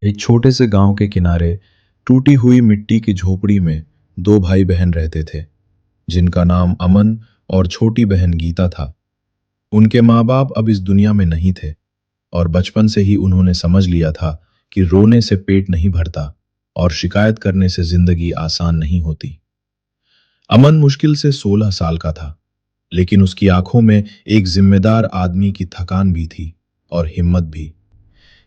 एक छोटे से गांव के किनारे टूटी हुई मिट्टी की झोपड़ी में दो भाई बहन रहते थे, जिनका नाम अमन और छोटी बहन गीता था। उनके माँ बाप अब इस दुनिया में नहीं थे और बचपन से ही उन्होंने समझ लिया था कि रोने से पेट नहीं भरता और शिकायत करने से जिंदगी आसान नहीं होती। अमन मुश्किल से 16 साल का था, लेकिन उसकी आंखों में एक जिम्मेदार आदमी की थकान भी थी और हिम्मत भी।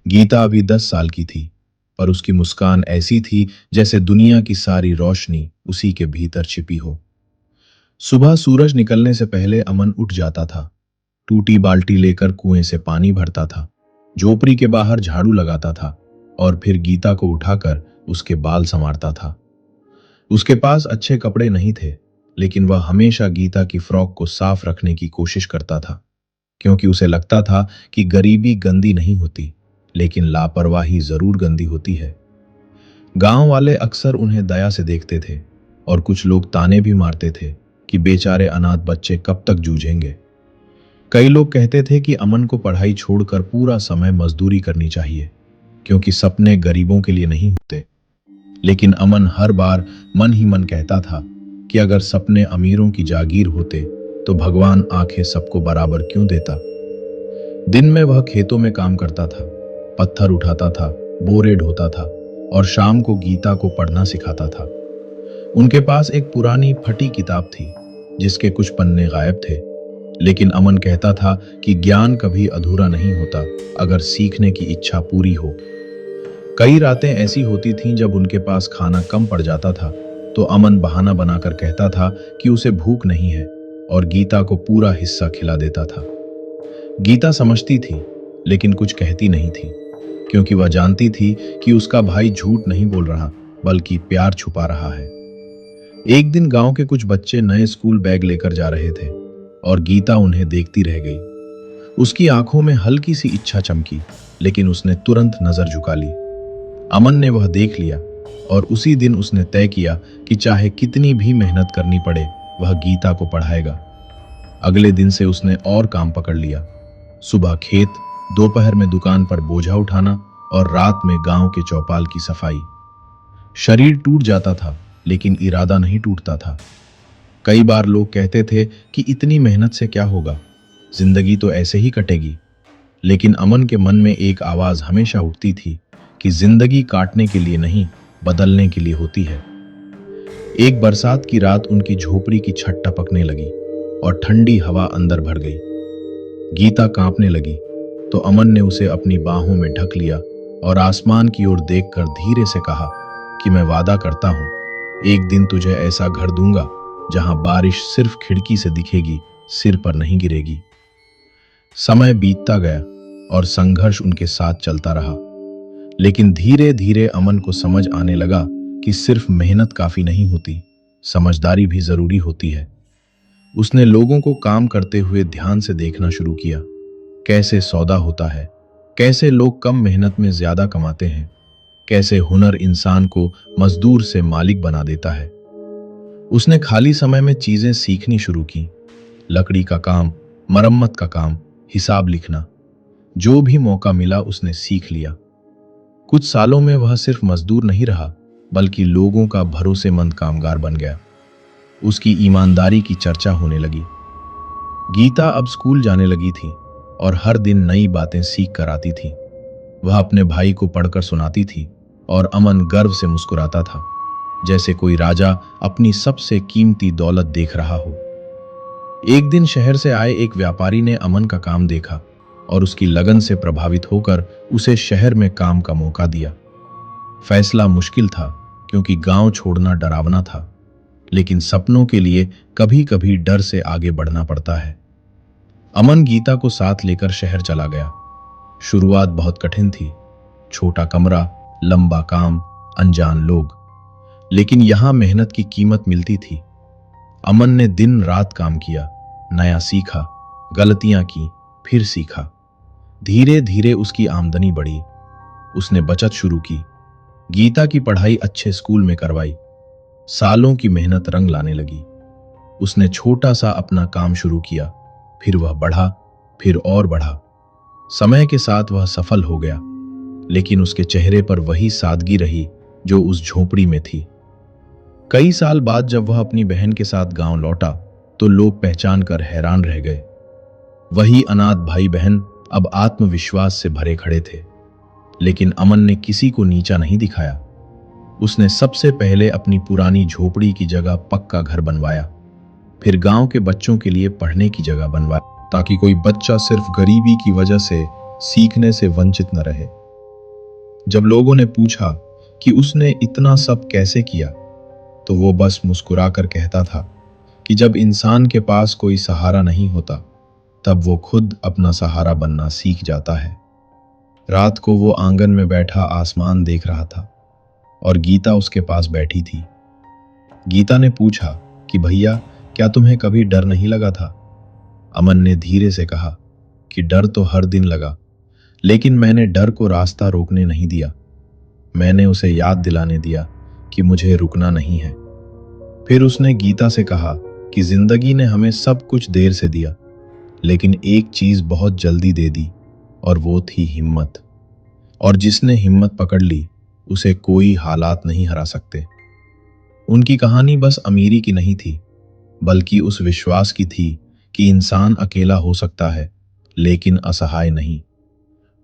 गीता अभी 10 साल की थी, पर उसकी मुस्कान ऐसी थी जैसे दुनिया की सारी रोशनी उसी के भीतर छिपी हो। सुबह सूरज निकलने से पहले अमन उठ जाता था, टूटी बाल्टी लेकर कुएं से पानी भरता था, झोपड़ी के बाहर झाड़ू लगाता था और फिर गीता को उठाकर उसके बाल संवारता था। उसके पास अच्छे कपड़े नहीं थे, लेकिन वह हमेशा गीता की फ्रॉक को साफ रखने की कोशिश करता था, क्योंकि उसे लगता था कि गरीबी गंदी नहीं होती, लेकिन लापरवाही जरूर गंदी होती है। गांव वाले अक्सर उन्हें दया से देखते थे और कुछ लोग ताने भी मारते थे कि बेचारे अनाथ बच्चे कब तक जूझेंगे। कई लोग कहते थे कि अमन को पढ़ाई छोड़कर पूरा समय मजदूरी करनी चाहिए, क्योंकि सपने गरीबों के लिए नहीं होते। लेकिन अमन हर बार मन ही मन कहता था कि अगर सपने अमीरों की जागीर होते तो भगवान आंखें सबको बराबर क्यों देता। दिन में वह खेतों में काम करता था, पत्थर उठाता था, बोरे ढोता था और शाम को गीता को पढ़ना सिखाता था। उनके पास एक पुरानी फटी किताब थी, जिसके कुछ पन्ने गायब थे, लेकिन अमन कहता था कि ज्ञान कभी अधूरा नहीं होता अगर सीखने की इच्छा पूरी हो। कई रातें ऐसी होती थीं जब उनके पास खाना कम पड़ जाता था, तो अमन बहाना बनाकर कहता था कि उसे भूख नहीं है और गीता को पूरा हिस्सा खिला देता था। गीता समझती थी, लेकिन कुछ कहती नहीं थी, क्योंकि वह जानती थी कि उसका भाई झूठ नहीं बोल रहा, बल्कि प्यार छुपा रहा है। एक दिन गांव के कुछ बच्चे नए स्कूल बैग लेकर जा रहे थे और गीता उन्हें देखती रह गई। उसकी आंखों में हल्की सी इच्छा चमकी, लेकिन उसने तुरंत नजर झुका ली। अमन ने वह देख लिया और उसी दिन उसने तय किया कि चाहे कितनी भी मेहनत करनी पड़े, वह गीता को पढ़ाएगा। अगले दिन से उसने और काम पकड़ लिया। सुबह खेत, दोपहर में दुकान पर बोझा उठाना और रात में गांव के चौपाल की सफाई। शरीर टूट जाता था, लेकिन इरादा नहीं टूटता था। कई बार लोग कहते थे कि इतनी मेहनत से क्या होगा, जिंदगी तो ऐसे ही कटेगी। लेकिन अमन के मन में एक आवाज हमेशा उठती थी कि जिंदगी काटने के लिए नहीं, बदलने के लिए होती है। एक बरसात की रात उनकी झोपड़ी की छत टपकने लगी और ठंडी हवा अंदर भर गई। गीता कांपने लगी, तो अमन ने उसे अपनी बाहों में ढक लिया और आसमान की ओर देखकर धीरे से कहा कि मैं वादा करता हूं, एक दिन तुझे ऐसा घर दूंगा जहां बारिश सिर्फ खिड़की से दिखेगी, सिर पर नहीं गिरेगी। समय बीतता गया और संघर्ष उनके साथ चलता रहा, लेकिन धीरे धीरे अमन को समझ आने लगा कि सिर्फ मेहनत काफी नहीं होती, समझदारी भी जरूरी होती है। उसने लोगों को काम करते हुए ध्यान से देखना शुरू किया, कैसे सौदा होता है, कैसे लोग कम मेहनत में ज्यादा कमाते हैं, कैसे हुनर इंसान को मजदूर से मालिक बना देता है। उसने खाली समय में चीजें सीखनी शुरू की, लकड़ी का काम, मरम्मत का काम, हिसाब लिखना। जो भी मौका मिला उसने सीख लिया। कुछ सालों में वह सिर्फ मजदूर नहीं रहा, बल्कि लोगों का भरोसेमंद कामगार बन गया। उसकी ईमानदारी की चर्चा होने लगी। गीता अब स्कूल जाने लगी थी और हर दिन नई बातें सीख कर आती थी। वह अपने भाई को पढ़कर सुनाती थी और अमन गर्व से मुस्कुराता था, जैसे कोई राजा अपनी सबसे कीमती दौलत देख रहा हो। एक दिन शहर से आए एक व्यापारी ने अमन का काम देखा और उसकी लगन से प्रभावित होकर उसे शहर में काम का मौका दिया। फैसला मुश्किल था, क्योंकि गांव छोड़ना डरावना था, लेकिन सपनों के लिए कभी कभी डर से आगे बढ़ना पड़ता है। अमन गीता को साथ लेकर शहर चला गया। शुरुआत बहुत कठिन थी, छोटा कमरा, लंबा काम, अनजान लोग, लेकिन यहां मेहनत की कीमत मिलती थी। अमन ने दिन रात काम किया, नया सीखा, गलतियां की, फिर सीखा। धीरे धीरे उसकी आमदनी बढ़ी। उसने बचत शुरू की, गीता की पढ़ाई अच्छे स्कूल में करवाई। सालों की मेहनत रंग लाने लगी। उसने छोटा सा अपना काम शुरू किया, फिर वह बढ़ा, फिर और बढ़ा। समय के साथ वह सफल हो गया, लेकिन उसके चेहरे पर वही सादगी रही जो उस झोपड़ी में थी। कई साल बाद जब वह अपनी बहन के साथ गांव लौटा तो लोग पहचान कर हैरान रह गए। वही अनाथ भाई बहन अब आत्मविश्वास से भरे खड़े थे। लेकिन अमन ने किसी को नीचा नहीं दिखाया। उसने सबसे पहले अपनी पुरानी झोपड़ी की जगह पक्का घर बनवाया, फिर गांव के बच्चों के लिए पढ़ने की जगह बनवाया ताकि कोई बच्चा सिर्फ गरीबी की वजह से सीखने से वंचित न रहे। जब लोगों ने पूछा कि उसने इतना सब कैसे किया, तो वो बस मुस्कुरा कर कहता था कि जब इंसान के पास कोई सहारा नहीं होता तब वो खुद अपना सहारा बनना सीख जाता है। रात को वो आंगन में बैठा आसमान देख रहा था और गीता उसके पास बैठी थी। गीता ने पूछा कि भैया, क्या तुम्हें कभी डर नहीं लगा था? अमन ने धीरे से कहा कि डर तो हर दिन लगा, लेकिन मैंने डर को रास्ता रोकने नहीं दिया। मैंने उसे याद दिलाने दिया कि मुझे रुकना नहीं है। फिर उसने गीता से कहा कि जिंदगी ने हमें सब कुछ देर से दिया, लेकिन एक चीज बहुत जल्दी दे दी, और वो थी हिम्मत। और जिसने हिम्मत पकड़ ली उसे कोई हालात नहीं हरा सकते। उनकी कहानी बस अमीरी की नहीं थी, बल्कि उस विश्वास की थी कि इंसान अकेला हो सकता है लेकिन असहाय नहीं,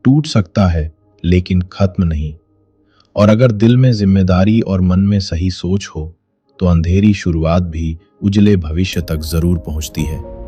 टूट सकता है लेकिन खत्म नहीं। और अगर दिल में जिम्मेदारी और मन में सही सोच हो तो अंधेरी शुरुआत भी उजले भविष्य तक जरूर पहुंचती है।